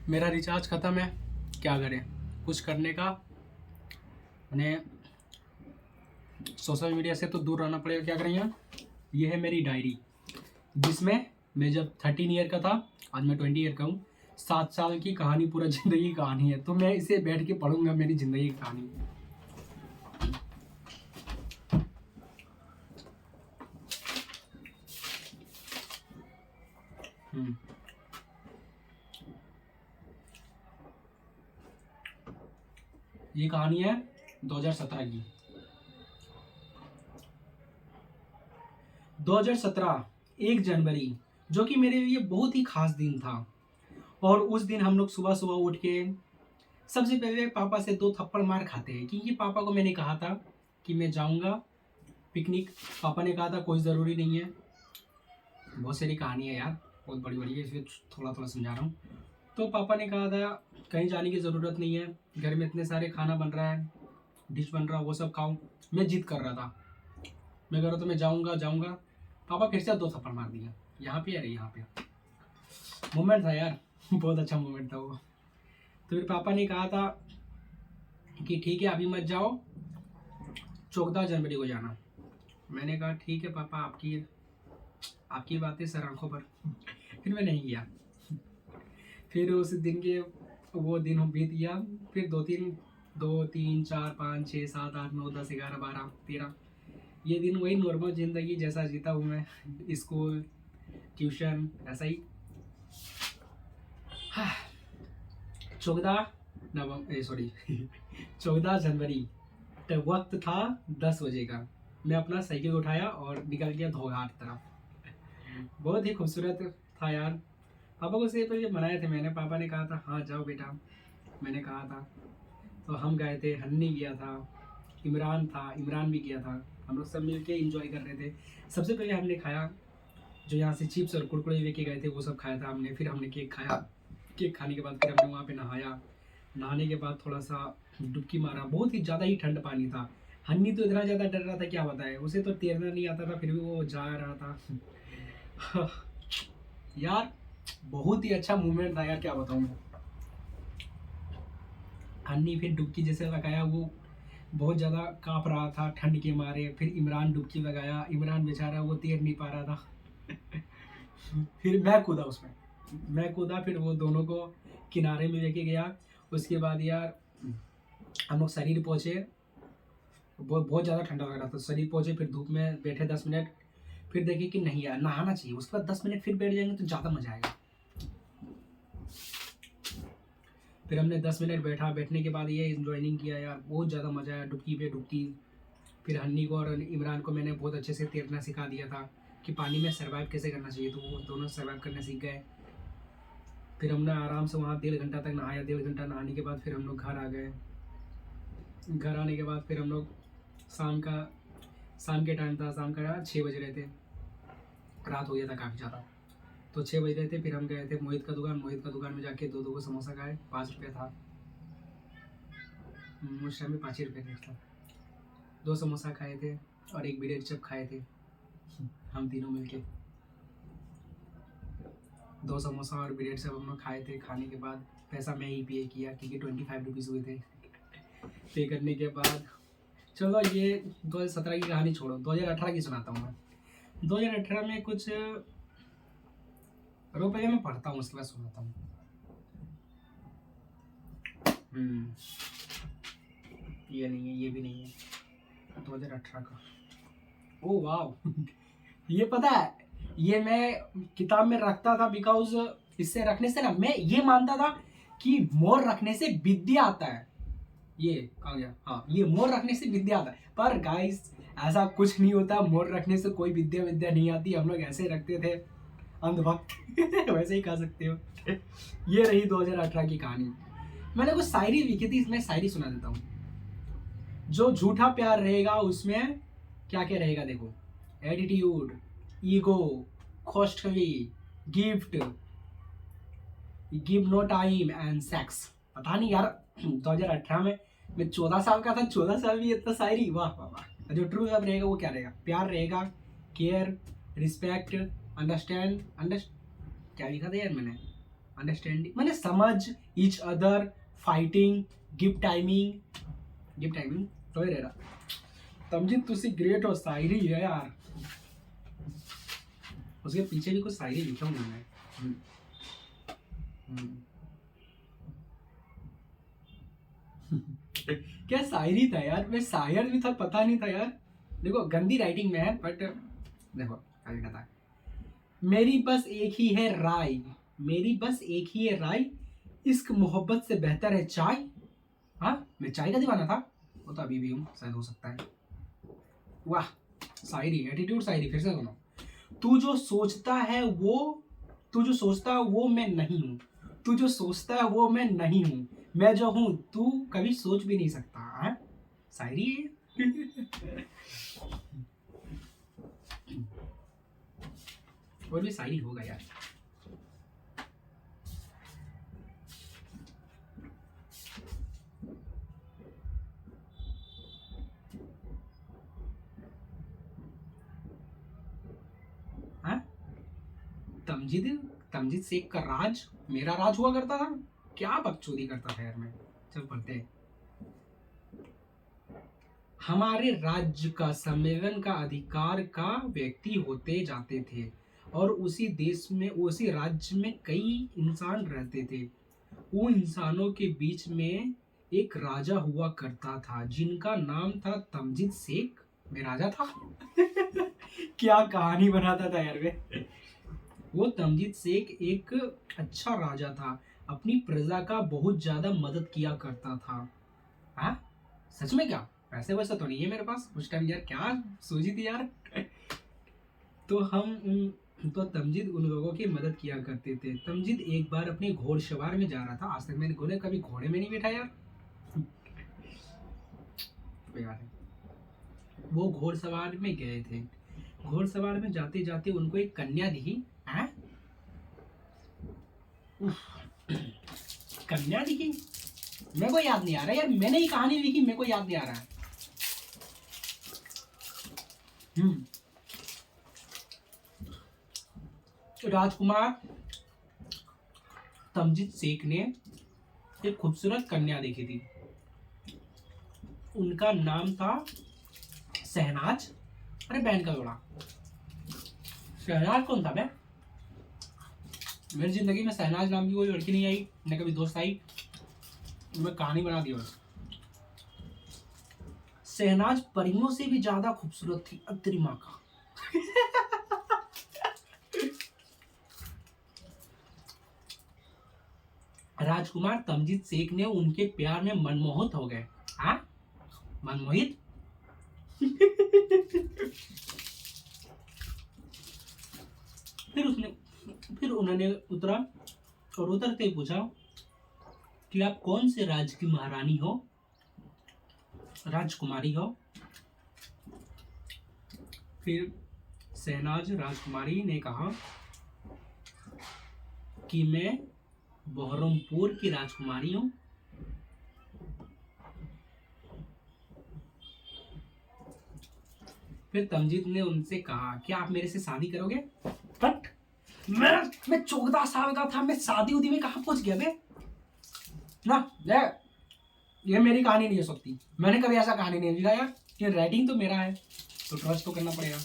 मेरा रिचार्ज ख़त्म है, क्या करें? कुछ करने का मैंने सोशल मीडिया से तो दूर रहना पड़ेगा, क्या करें यार? ये है मेरी डायरी, जिसमें मैं जब 13 ईयर का था, आज मैं 20 ईयर का हूँ। 7 साल की कहानी, पूरा ज़िंदगी की कहानी है, तो मैं इसे बैठ के पढ़ूंगा, मेरी ज़िंदगी की कहानी। ये कहानी है 2017 की। 2017 1 जनवरी, जो कि मेरे लिए बहुत ही खास दिन था। और उस दिन हम लोग सुबह सुबह उठ के सबसे पहले पापा से 2 थप्पड़ मार खाते हैं, क्योंकि पापा को मैंने कहा था कि मैं जाऊंगा पिकनिक। पापा ने कहा था कोई ज़रूरी नहीं है। बहुत सारी कहानी है यार, बहुत बड़ी बड़ी है, इसलिए थोड़ा थोड़ा समझा रहा हूँ। तो पापा ने कहा था कहीं जाने की ज़रूरत नहीं है, घर में इतने सारे खाना बन रहा है, डिश बन रहा है, वो सब खाओ। मैं जिद कर रहा था, मैं कह रहा था मैं जाऊँगा जाऊँगा। पापा फिर से 2 थप्पड़ मार दिया। यहाँ पे, अरे यहाँ पे मोमेंट था यार बहुत अच्छा मोमेंट था वो। तो फिर पापा ने कहा था कि ठीक है अभी मत जाओ, 14 जनवरी को जाना। मैंने कहा ठीक है पापा, आपकी आपकी बातें सर आंखों पर। फिर मैं नहीं गया। फिर उस दिन के वो दिन बीत गया। फिर 2 3 4 5 6 7 8 9 10 11 12 13 ये दिन वही नॉर्मल ज़िंदगी जैसा जीता हूँ मैं, स्कूल ट्यूशन ऐसा ही। 14 जनवरी तब वक्त था 10 बजे का। मैं अपना साइकिल उठाया और निकल गया धोघाट तरफ। बहुत ही खूबसूरत था यार। पापा को से पहले मनाए थे मैंने, पापा ने कहा था हाँ जाओ बेटा, मैंने कहा था। तो हम गए थे, हन्नी गया था, इमरान भी गया था। हम लोग सब मिल के इंजॉय कर रहे थे। सबसे पहले हमने खाया, जो यहाँ से चिप्स और कुरकुरे लेके गए थे वो सब खाया था हमने। फिर हमने केक खाया। केक खाने के बाद फिर हमने वहाँ पे नहाया। नहाने के बाद थोड़ा सा डुबकी मारा। बहुत ही ज़्यादा ही ठंड पानी था। हन्नी तो इतना ज़्यादा डर रहा था क्या बताए, उसे तो तैरना नहीं आता था, फिर भी वो जा रहा था। यार बहुत ही अच्छा मूवमेंट था यार, क्या बताऊँ मैं। हन्नी फिर डुबकी जैसे लगाया, वो बहुत ज़्यादा काँप रहा था ठंड के मारे। फिर इमरान डुबकी लगाया, इमरान बेचारा वो तैर नहीं पा रहा था। फिर मैं कूदा उसमें, मैं कूदा, फिर वो दोनों को किनारे में लेके गया। उसके बाद यार हम लोग शरीर पहुँचे, बहुत ज़्यादा ठंडा लग रहा था। शरीर पहुँचे, फिर धूप में बैठे 10 मिनट। फिर देखे कि नहीं यार नहाना चाहिए, उसके बाद 10 मिनट फिर बैठ जाएंगे तो ज़्यादा मज़ा आएगा। फिर हमने 10 मिनट बैठा, बैठने के बाद ये इंजॉइनिंग किया यार, बहुत ज़्यादा मज़ा आया। डुबकी पे डुबकी। फिर हन्नी को और इमरान को मैंने बहुत अच्छे से तैरना सिखा दिया था कि पानी में सर्वाइव कैसे करना चाहिए, तो वो दोनों सर्वाइव करना सीख गए। फिर हमने आराम से वहाँ 1.5 घंटा तक नहाया। 1.5 घंटा नहाने के बाद फिर हम लोग घर आ गए। घर आने के बाद फिर हम लोग शाम के टाइम था, शाम का 6 बज रहे थे, रात हो गया था काफ़ी ज़्यादा। तो 6 बज रहे थे, फिर हम गए थे मोहित का दुकान में जाके 2 को समोसा खाए। 5 रुपये था उस टाइम में, 5 ही रुपये रेट था। 2 समोसा खाए थे और 1 ब्रेड चप खाए थे हम तीनों मिलके। 2 समोसा और ब्रेड चप हम लोग खाए थे। खाने के बाद पैसा मैं ही पे किया, क्योंकि 25 रुपीज़ हुए थे। पे करने के बाद चलो ये 2017 की कहानी छोड़ो, 2018 की सुनाता हूँ मैं। 2018 में कुछ रुपये मैं पढ़ता हूँ, उसके बाद सुनाता हूँ। ये नहीं है, ये भी नहीं है। 2018 का, ओ वाह। ये पता है, ये मैं किताब में रखता था, बिकॉज इससे रखने से ना मैं ये मानता था कि मोर रखने से विद्या आता है। ये कहा गया, हाँ ये मोर रखने से विद्या आता है। पर गाइस ऐसा कुछ नहीं होता, मोर रखने से कोई विद्या नहीं आती। हम लोग ऐसे रखते थे अंधभक्त। वैसे ही कह सकते हो। ये रही 2018 की कहानी। मैंने कुछ शायरी लिखी थी, इसमें शायरी सुना देता हूँ। जो झूठा प्यार रहेगा उसमें क्या क्या रहेगा देखो, attitude, ego, costly, gift, give no time and sex. पता नहीं यार 2018 में मैं 14 साल का था, 14 साल भी इतना शायरी, वाह वाह वाह। जो ट्रू लव रहेगा वो क्या रहेगा, प्यार रहेगा, केयर, रिस्पेक्ट, अंडरस्टैंड, क्या लिखा था यार मैंने, अंडरस्टैंडिंग मैंने समझ, each other, fighting, gift timing तो ही रह रहा। तमजीद तुसी ग्रेट और शायरी है यार। उसके पीछे भी कुछ शायरी लिखा हूँ मैंने। हम्म, हम्म। क्या शायरी था यार, मैं शायर भी था पता नहीं था यार। देखो गंदी राइटिंग में है बट देखो क्या लिखा था। मेरी बस एक ही है राय, मेरी बस एक ही है राय, इश्क मोहब्बत से बेहतर है चाय। हाँ मैं चाय का दीवाना था, वो तो अभी भी हूँ, शायद हो सकता है। वाह शायरी, एटीट्यूड शायरी, फिर से सुनो। तू जो सोचता है वो तू जो सोचता है वो मैं नहीं हूँ, तू जो सोचता है वो मैं नहीं हूँ, मैं जो हूँ तू कभी सोच भी नहीं सकता। हाँ शायरी है। और भी शायरी होगा यार। हाँ तमजीद तमजीद शेख का राज मेरा राज हुआ करता था। क्या बकचोदी करता था यार मैं। चल पढ़ते हैं। हमारे राज्य का सम्मेलन का अधिकार का व्यक्ति होते जाते थे और उसी देश में उसी राज्य में कई इंसान रहते थे। उन इंसानों के बीच में एक राजा हुआ करता था जिनका नाम था तमजीद शेख। मैं राजा था। क्या कहानी बनाता था यार वे। वो तमजीद शेख एक अच्छा राजा था, अपनी प्रजा का बहुत ज्यादा मदद किया करता था। हाँ सच में क्या, पैसे वैसे तो नहीं है मेरे पास उस टाइम यार, क्या सूझी थी यार। तो तो तमजीद उन लोगों की मदद किया करते थे। तमजीद एक बार अपने घोड़सवार में जा रहा था। आज तक मैंने घोड़े कभी घोड़े में नहीं बैठा यार। कोई बात नहीं। वो घोड़सवार में गए थे। घोड़सवार में जाते जाते उनको एक कन्या दिखी। हैं? कन्या दिखी, मेरे को याद नहीं आ रहा यार, मैंने ही कहानी लिखी, मेरे को याद नहीं आ रहा है। हम्म राजकुमार तमजीद शेख ने एक खूबसूरत कन्या देखी थी। उनका नाम था शहनाज। अरे बहन का जोड़ा। शहनाज कौन था मैं? मेरी जिंदगी में शहनाज नाम की कोई लड़की नहीं आई, न कभी दोस्त आई। मैं कहानी बना दी बस। शहनाज परियों से भी ज्यादा खूबसूरत थी। अब तेरी माँ का। राजकुमार तमजीद शेख ने उनके प्यार में मनमोहित हो गए। हाँ मनमोहित। फिर उसने फिर उन्होंने उतरा और उतरते ही पूछा कि आप कौन से राज्य की महारानी हो, राजकुमारी हो। फिर शहनाज राजकुमारी ने कहा कि मैं बहरमपुर की राजकुमारी हूँ। फिर तमजीद ने उनसे कहा क्या आप मेरे से शादी करोगे? बट मैं 14 साल का था, मैं शादी उदी में कहाँ पहुंच गया बे। ना ये मेरी कहानी नहीं हो सकती, मैंने कभी ऐसा कहानी नहीं लिखा यार। ये राइटिंग तो मेरा है तो ट्रस्ट तो करना पड़ेगा।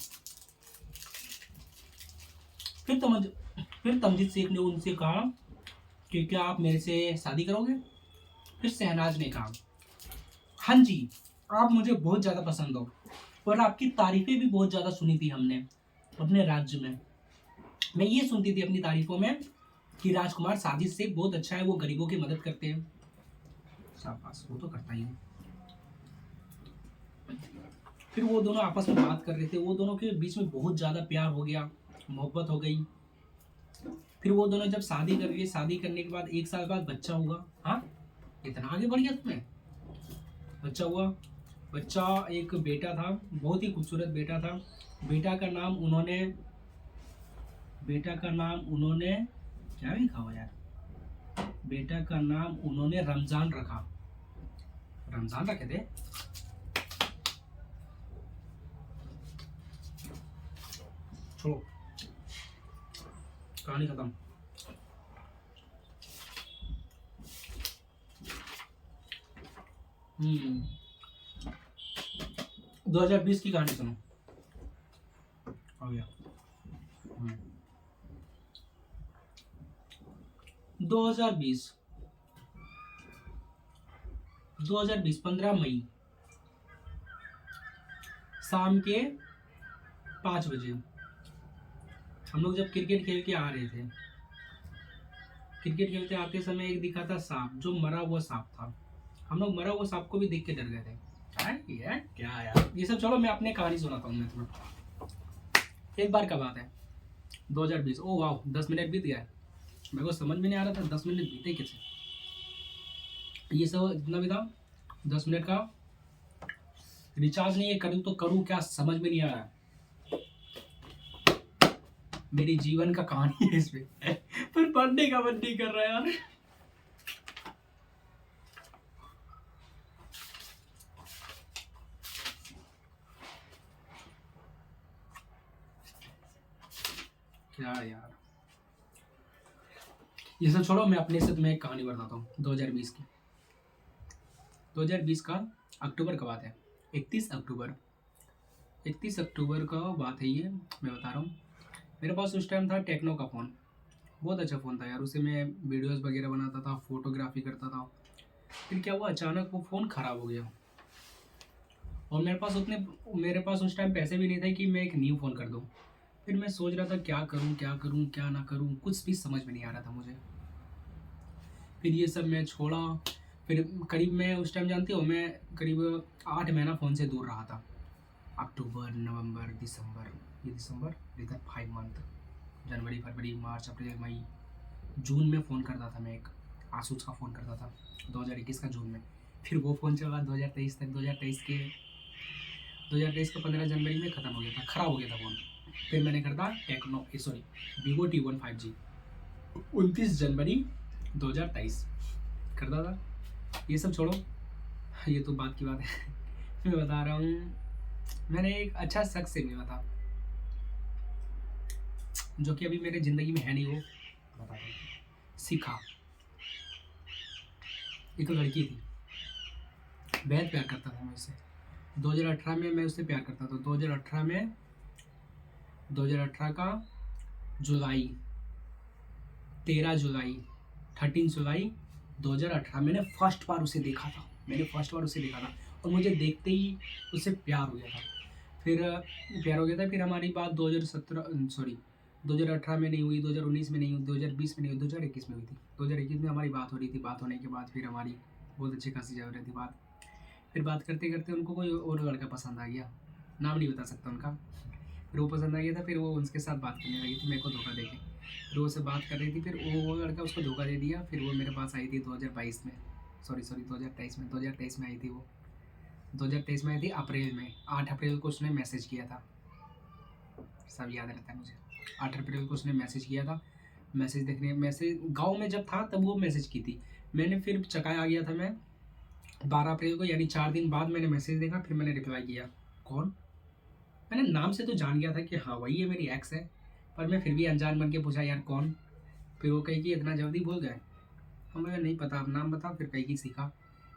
फिर तमज फिर तमजीद शेख ने उनसे कहा कि क्या आप मेरे से शादी करोगे? फिर शहनाज ने कहा हाँ जी, आप मुझे बहुत ज़्यादा पसंद हो और आपकी तारीफें भी बहुत ज़्यादा सुनी थी हमने अपने राज्य में। मैं ये सुनती थी अपनी तारीफों में कि राजकुमार साजिद शेख बहुत अच्छा है, वो गरीबों की मदद करते हैं। शाबाश, वो तो करता ही है। फिर वो दोनों आपस में बात कर रहे थे, वो दोनों के बीच में बहुत ज़्यादा प्यार हो गया, मोहब्बत हो गई। फिर वो दोनों जब शादी कर लिए, शादी करने के बाद 1 साल बाद बच्चा हुआ। हाँ इतना आगे बढ़ गया तुम्हें। बच्चा हुआ, बच्चा एक बेटा था, बहुत ही खूबसूरत बेटा था। बेटा का नाम उन्होंने बेटा का नाम उन्होंने क्या लिखा हुआ यार, बेटा का नाम उन्होंने रमजान रखा। रमजान रखे थे। छोड़ो, कहानी खत्म। हम्म 2020 की कहानी सुनो। हो गया। 2020 2020 15 मई शाम के 5 बजे हम लोग जब क्रिकेट खेल के आ रहे थे, क्रिकेट खेलते आते समय एक दिखा था सांप, जो मरा हुआ सांप था। हम लोग मरा हुआ सांप को भी देख के डर गए थे। यार क्या यार, ये सब छोड़ो, मैं अपनी कहानी सुनाता हूँ मैं तुम्हें। एक बार का बात है, 2020। ओ वाह, 10 मिनट बीत गया। मेरे को समझ में नहीं आ रहा था 10 मिनट बीते कैसे। ये सब जितना भी था 10 मिनट का रिचार्ज नहीं है, करूँ तो करूँ क्या समझ में नहीं आ रहा। मेरी जीवन का कहानी है इसमें पर पढ़ने का मन नहीं कर रहा यार। क्या यार, ये सब छोड़ो, मैं अपने से तुम्हें एक कहानी बताता हूँ 2020 की। 2020 का अक्टूबर का बात है, 31 अक्टूबर। 31 अक्टूबर का बात है ये, मैं बता रहा हूँ। मेरे पास उस टाइम था टेक्नो का फ़ोन, बहुत अच्छा फ़ोन था यार। उसे मैं वीडियोस वगैरह बनाता था, फोटोग्राफी करता था। फिर क्या हुआ, अचानक वो फ़ोन ख़राब हो गया और मेरे पास उस टाइम पैसे भी नहीं थे कि मैं एक न्यू फ़ोन कर दूँ। फिर मैं सोच रहा था क्या करूँ क्या करूँ क्या ना करूँ, कुछ भी समझ में नहीं आ रहा था मुझे। फिर ये सब मैं छोड़ा। फिर करीब मैं उस टाइम जानती हो, मैं करीब 8 महीना फ़ोन से दूर रहा था। अक्टूबर, नवंबर, दिसंबर, इधर 5 मंथ, जनवरी, फरवरी, मार्च, अप्रैल, मई, जून में फ़ोन करता था मैं, एक आसूस का फ़ोन करता था 2021 का जून में। फिर वो फ़ोन चला 2023 तक। 2023 का 15 जनवरी में ख़त्म हो गया था, ख़राब हो गया था फ़ोन। फिर मैंने करता वीवो T1 5G 29 जनवरी 2023 करता था। ये सब छोड़ो, ये तो बात की बात है मैं बता रहा हूँ, मैंने एक अच्छा शख्स से मिला था, जो कि अभी मेरे ज़िंदगी में है नहीं। वो बता रहा हूँ, सीखा। एक लड़की थी, बेहद प्यार करता था मैं उससे। 2018 में मैं उससे प्यार करता था। 2018 का जुलाई, 13 जुलाई, 13 जुलाई 2018 मैंने फर्स्ट बार उसे देखा था। और मुझे देखते ही उससे प्यार हो गया था। फिर हमारी बात 2018 में नहीं हुई, 2019 में नहीं हुई, 2020 में नहीं हुई, 2021 में हुई थी। 2021 में हमारी बात हो रही थी। बात होने के बाद फिर हमारी बहुत अच्छी खासी चल रही थी बात। फिर बात करते करते उनको कोई और लड़का पसंद आ गया, नाम नहीं बता सकता उनका। फिर वो पसंद आ गया था, फिर वो उसके साथ बात करने लगी थी, मेरे को धोखा देके। फिर वो उससे बात कर रही थी, फिर वो लड़का उसको धोखा दे दिया। फिर वो मेरे पास आई थी 2022 में, 2023 में आई थी वो। 2023 में आई थी अप्रैल में। 8 अप्रैल को उसने मैसेज किया था, सब याद रहता है मुझे। 8 अप्रैल को उसने मैसेज किया था। मैसेज गाँव में जब था तब वो मैसेज की थी। मैंने फिर चकाया आ गया था मैं 12 अप्रैल को, यानी 4 दिन बाद मैंने मैसेज देखा। फिर मैंने रिप्लाई किया, कौन? मैंने नाम से तो जान गया था कि हाँ वही है, मेरी एक्स है, पर मैं फिर भी अनजान बन के पूछा, यार कौन? फिर वो कही कि इतना जल्दी भूल गए। हमें नहीं पता, आप नाम बता। फिर कही कि सीखा।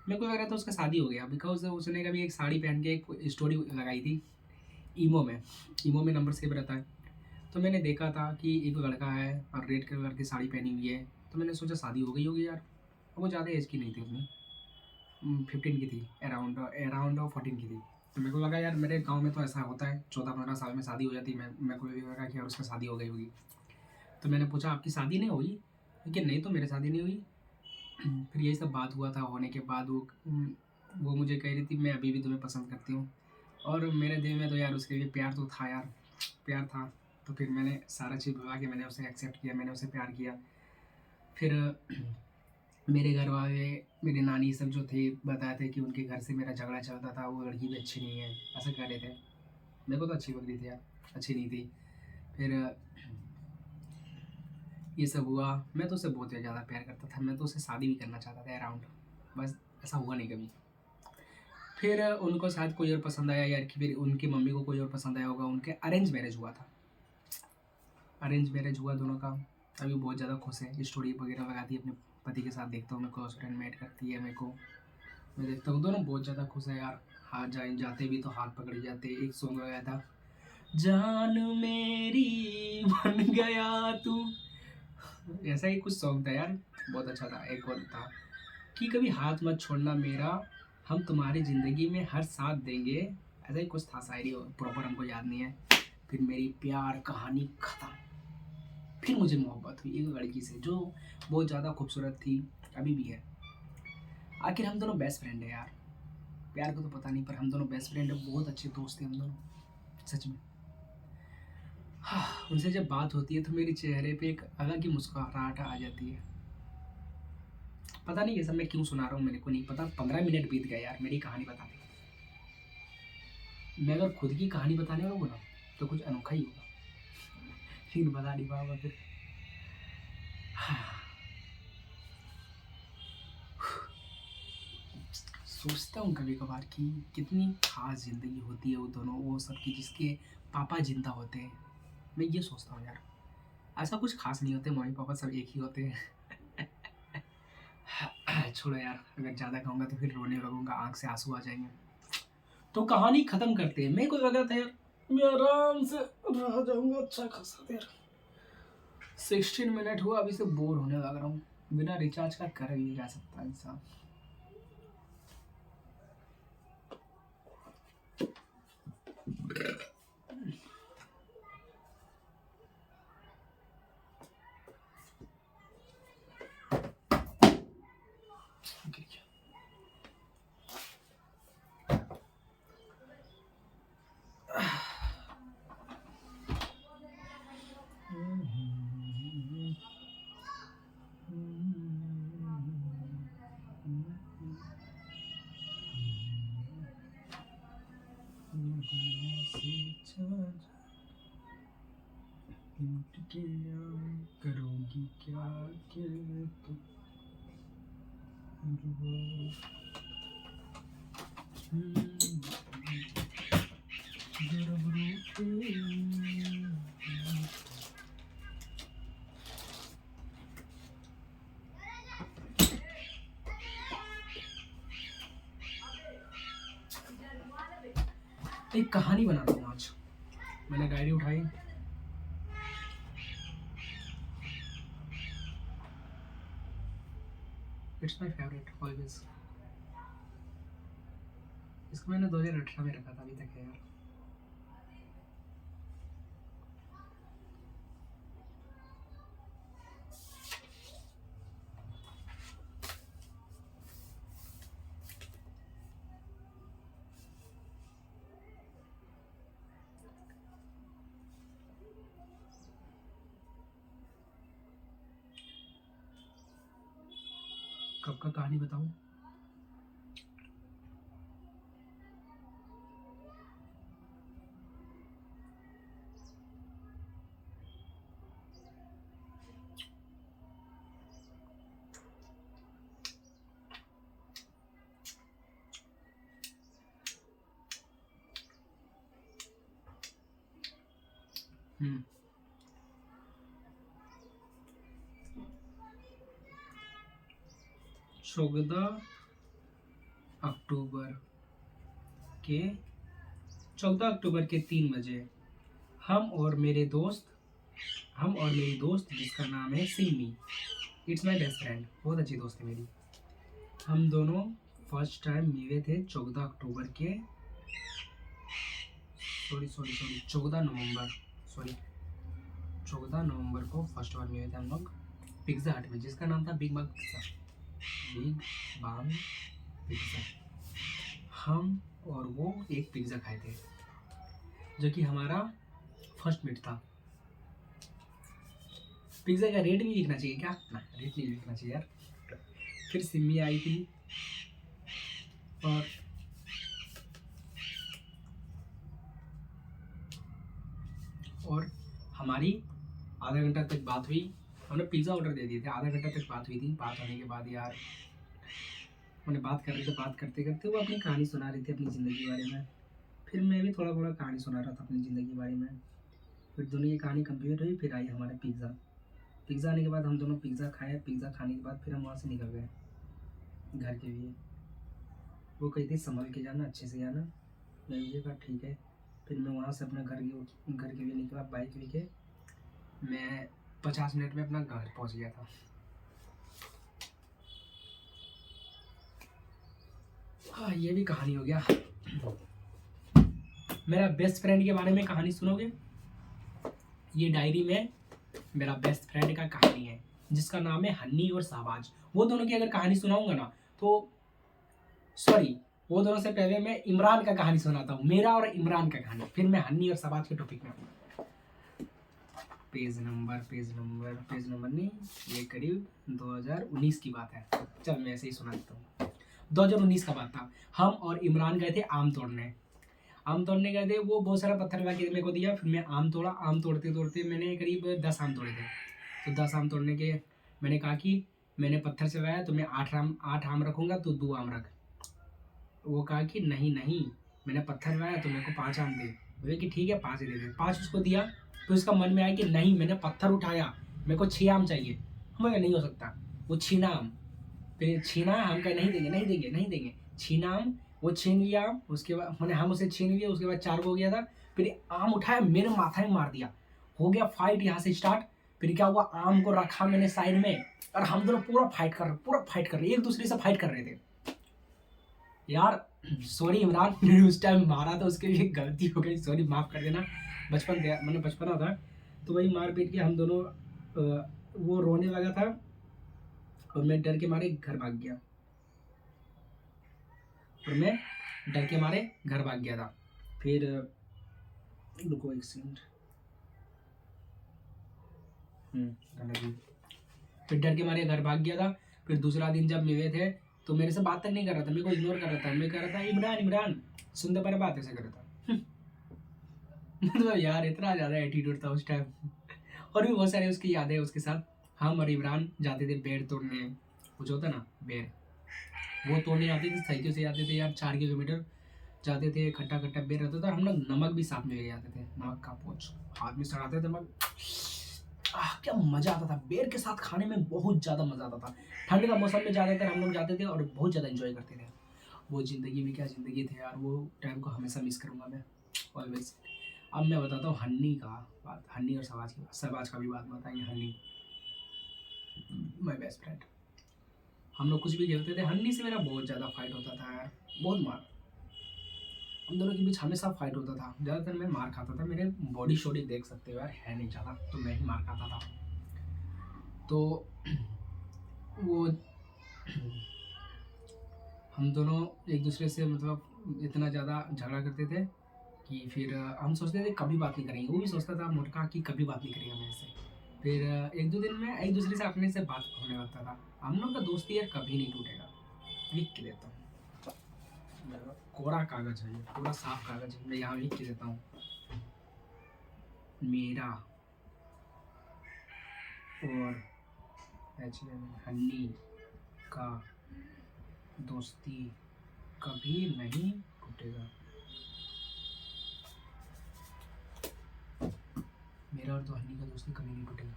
मेरे को लग रहा था उसका शादी हो गया, बिकॉज उसने कभी एक साड़ी पहन के एक स्टोरी लगाई थी ईमो में नंबर सेव रहता है। तो मैंने देखा था कि एक लड़का है और रेड कलर की साड़ी पहनी हुई है। तो मैंने सोचा शादी हो गई होगी यार। वो ज़्यादा एज की नहीं थी, उतनी 15 की थी, अराउंड 14 की थी। तो मेरे को लगा यार मेरे गांव में तो ऐसा होता है, 14-15 साल में शादी हो जाती है। मेरे को भी लगा कि यार उसका शादी हो गई होगी। तो मैंने पूछा, आपकी शादी नहीं हुई? लेकिन नहीं, तो मेरी शादी नहीं हुई। फिर यही सब बात हुआ था। होने के बाद वो मुझे कह रही थी, मैं अभी भी तुम्हें पसंद करती हूँ। और मेरे दिल में तो यार उसके लिए प्यार तो था यार, प्यार था। तो फिर मैंने सारा चीज़ भुला के मैंने उसे एक्सेप्ट किया, मैंने उसे प्यार किया। फिर मेरे घर वाले, मेरी नानी सब जो थे, बताए थे कि उनके घर से मेरा झगड़ा चलता था, वो लड़की भी अच्छी नहीं है, ऐसा कह रहे थे। मेरे को तो अच्छी लग रही थी यार, अच्छी नहीं थी। फिर ये सब हुआ। मैं तो उसे बहुत ज़्यादा प्यार करता था, मैं तो उसे शादी भी करना चाहता था अराउंड, बस ऐसा हुआ नहीं कभी। फिर उनको शायद कोई और पसंद आया यार, कि फिर उनकी मम्मी को कोई और पसंद आया होगा। उनके अरेंज मैरिज हुआ था, अरेंज मैरिज हुआ दोनों का। अभी बहुत ज़्यादा खुश है, स्टोरी वगैरह लगाती है अपने पति के साथ, देखता हूँ मैं, क्लोज फ्रेंड में ऐड करती है मेरे को। मैं देखता हूँ दोनों बहुत ज़्यादा खुश है यार। हाथ जाए जाते भी तो हाथ पकड़ जाते। एक सॉन्ग लगाया था, जान मेरी बन गया तू, ऐसा ही कुछ सॉन्ग था यार, बहुत अच्छा था। एक और था कि कभी हाथ मत छोड़ना मेरा, हम तुम्हारी ज़िंदगी में हर साथ देंगे, ऐसा ही कुछ था शायरी, प्रॉपर हमको याद नहीं है। फिर मेरी प्यार कहानी ख़त्म। फिर मुझे मोहब्बत हुई एक लड़की से जो बहुत ज़्यादा खूबसूरत थी, अभी भी है। आखिर हम दोनों बेस्ट फ्रेंड है यार। प्यार को तो पता नहीं, पर हम दोनों बेस्ट फ्रेंड है, बहुत अच्छे दोस्त हैं हम दोनों, सच में। हाँ, उनसे जब बात होती है तो मेरे चेहरे पे एक अलग ही मुस्कुराहट आ जाती है। पता नहीं ये सब मैं क्यों सुना रहा हूँ, मेरे को नहीं पता। 15 मिनट बीत गए यार मेरी कहानी बताने। मैं अगर खुद की कहानी बताने लगूँ ना तो कुछ अनोखा ही होगा, फिर बता नहीं पाऊंगा फिर। हाँ, सोचता हूँ कभी कभार कि कितनी खास ज़िंदगी होती है वो दोनों, वो सबकी जिसके पापा जिंदा होते हैं। मैं ये सोचता हूँ यार, ऐसा कुछ खास नहीं होते, मम्मी पापा सब एक ही होते हैं। छोड़ो यार, अगर ज़्यादा कहूँगा तो फिर रोने लगूंगा, आंख से आंसू आ जाएंगे। तो कहानी खत्म करते हैं। मेरे को लगा था यार मैं आराम से रह जाऊंगा अच्छा खासा देर। 16 मिनट हुआ, अभी से बोर होने लग रहा हूँ। बिना रिचार्ज का कर भी जा सकता है इंसान। करोगी क्या के तुम, एक कहानी बनाता हूँ आज। मैंने डायरी उठाई, इट्स माय फेवरेट ऑलवेज। इसको मैंने 2018 में रखा था, अभी तक है यार। कब का कहानी बताऊं? हम्म 14 अक्टूबर के 14 अक्टूबर के 3 बजे हम और मेरी दोस्त जिसका नाम है Simi, it's my best friend, बहुत अच्छी दोस्त है मेरी। हम दोनों फर्स्ट टाइम मिले थे 14 अक्टूबर के, सॉरी 14 नवंबर, सॉरी 14 नवंबर को फर्स्ट बार मिले थे हम लोग पिज्ज़ा हट में, जिसका नाम था बिग बाग पिज्ज़ा, बिग बाग पिज्ज़ा। हम और वो एक पिज्ज़ा खाए थे, जो कि हमारा फर्स्ट मीट था। पिज्ज़ा का रेट भी लिखना चाहिए क्या? ना, रेट नहीं लिखना चाहिए यार। फिर सिमी आई थी और हमारी आधा घंटा तक बात हुई। हमने पिज़्ज़ा ऑर्डर दे दिए थे, आधा घंटा तक बात हुई थी। बात होने के बाद यार मैंने बात कर रहे थे, बात करते करते वो अपनी कहानी सुना रही थी अपनी ज़िंदगी के बारे में। फिर मैं भी थोड़ा थोड़ा कहानी सुना रहा था अपनी ज़िंदगी के बारे में। फिर दोनों की कहानी कंप्लीट हुई, फिर आई हमारा पिज़्ज़ा। पिज़्ज़ा आने के बाद हम दोनों पिज़्ज़ा खाए, पिज़्ज़ा खाने के बाद फिर हम वहाँ से निकल गए घर के लिए। वो कही थी संभल के जाना, अच्छे से जाना। मैं ये कहा ठीक है। फिर मैं वहाँ से अपना घर के लिए निकला बाइक लेके। मैं 50 मिनट में अपना घर पहुँच गया था। हाँ, ये भी कहानी हो गया। मेरा बेस्ट फ्रेंड के बारे में कहानी सुनोगे? ये डायरी में मेरा बेस्ट फ्रेंड का कहानी है जिसका नाम है हन्नी और शाहबाज। वो दोनों की अगर कहानी सुनाऊंगा ना तो सॉरी, वो दोनों से पहले मैं इमरान का कहानी सुनाता हूँ, मेरा और इमरान का कहानी, फिर मैं हन्नी और शाहबाज के टॉपिक में आऊँगा। पेज नंबर नहीं, ये करीब 2019 की बात है। चल मैं ऐसे ही सुना देता हूँ। 2019 का बात था। हम और इमरान गए थे आम तोड़ने गए थे। वो बहुत सारा पत्थर ला के मेरे को दिया, फिर मैं आम तोड़ा। आम तोड़ते तोड़ते मैंने करीब 10 आम तोड़े थे। तो 10 आम तोड़ने के मैंने कहा कि मैंने पत्थर चलाया तो मैं 8 आम रखूँगा, तो 2 आम रख। वो कहा कि नहीं मैंने पत्थर लगाया तो मेरे को 5 आम दे। बोले कि ठीक है 5 ही दे दे। 5 उसको दिया। फिर उसका मन में आया कि नहीं, मैंने पत्थर उठाया, मेरे को 6 आम चाहिए। हम नहीं हो सकता, वो छीना आम। फिर छीना, हम कहे नहीं देंगे। छीना आम, वो छीन लिया। उसके बाद मैंने हम उसे छीन लिया। उसके बाद 4 हो गया था। फिर आम उठाया, मेरे माथा में मार दिया। हो गया फाइट यहाँ से स्टार्ट। फिर क्या हुआ, आम को रखा मैंने साइड में और हम दोनों पूरा फाइट कर रहे, एक दूसरे से फाइट कर रहे थे यार। सॉरी इमरान, मैंने उस टाइम मारा था, उसके लिए गलती हो गई, सॉरी माफ कर देना। मैंने बचपना था तो वही मार पीट के हम दोनों वो रोने लगा था और मैं डर के मारे घर भाग गया। फिर रुको एक सेकंड। फिर डर के मारे घर भाग गया था। फिर दूसरा दिन जब मिले थे तो मेरे से बात तक नहीं कर रहा था, मेरे को इग्नोर कर रहा था। मैं कह रहा था इमरान सुनते पर बात ऐसे कर रहा था। मतलब यार इतना ज़्यादा एटीट्यूड था उस टाइम। और भी बहुत सारे उसकी यादें उसके साथ। हम और इमरान जाते थे बेर तोड़ने, कुछ होता ना बेर, वो तोड़ने जाते थे, साइकिल से जाते थे यार। 4 किलोमीटर जाते थे, खट्टा बेर रहता था। हम लोग नमक भी साथ में ले जाते थे, नमक का पोंछ हाथ में सड़ाते थे। नमक क्या मजा आता था, बेर के साथ खाने में बहुत ज़्यादा मजा आता था। ठंड का मौसम में ज़्यादातर हम लोग जाते थे और बहुत ज़्यादा एंजॉय करते थे। वो ज़िंदगी में क्या ज़िंदगी थे यार, वो टाइम को हमेशा मिस करूँगा मैं ऑलवेज। अब मैं बताता हूँ हन्नी और शहबाज का भी बात बताएंगे। हन्नी माय बेस्ट फ्रेंड, हम लोग कुछ भी खेलते थे, हन्नी से मेरा बहुत ज़्यादा फाइट होता था यार, बहुत मार। हम दोनों के बीच हमेशा फाइट होता था। ज़्यादातर मैं मार खाता था, मेरे बॉडी शॉडी देख सकते हो यार, है नहीं ज़्यादा, तो मैं ही मार खाता था। तो वो हम दोनों एक दूसरे से मतलब इतना ज़्यादा झगड़ा करते थे कि फिर हम सोचते थे कभी बात नहीं करेंगे। वो भी सोचता था मोटका कि कभी बात नहीं करेगा मेरे से। फिर एक दो दिन में एक दूसरे से अपने से बात होने लगता था। हम लोग का दोस्ती यार कभी नहीं टूटेगा। लिख के देता हूँ, कोरा कागज है ये, पूरा साफ कागज है, मैं यहाँ लिख के देता हूँ। मेरा और हन्नी का दोस्ती कभी नहीं टूटेगा। मेरा और तो हन्नी का दोस्ती कभी नहीं टूटेगा।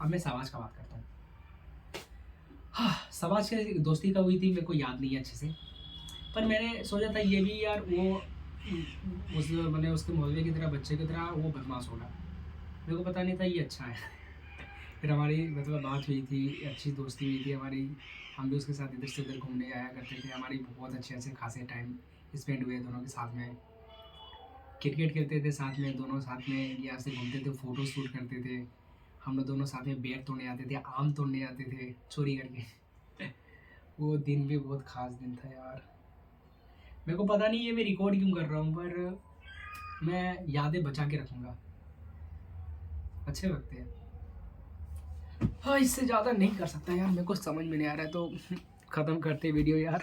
अब मैं शहबाज का बात करता हूँ। हाँ, शहबाज की दोस्ती कब हुई थी मेरे को याद नहीं है अच्छे से, पर मैंने सोचा था ये भी यार वो उस मैंने उसके मोहल्ले की तरह बच्चे की तरह वो बदमाश होगा। मेरे को पता नहीं था ये अच्छा है। फिर हमारी मतलब बात हुई थी, अच्छी दोस्ती हुई थी हमारी। हम भी उसके साथ इधर से उधर घूमने आया करते थे। हमारी बहुत अच्छे खासे टाइम स्पेंड हुए दोनों के साथ में। क्रिकेट खेलते थे साथ में, दोनों साथ में यहाँ से घूमते थे, फ़ोटो शूट करते थे। हम लोग दोनों साथ में बेर तोड़ने जाते थे, आम तोड़ने जाते थे चोरी करके। वो दिन भी बहुत ख़ास दिन था यार। मेरे को पता नहीं ये मैं रिकॉर्ड क्यों कर रहा हूँ, पर मैं यादें बचा के रखूँगा, अच्छे लगते हैं। हाँ, इससे ज़्यादा नहीं कर सकता यार, मेरे को समझ में नहीं आ रहा है, तो ख़त्म करते वीडियो यार।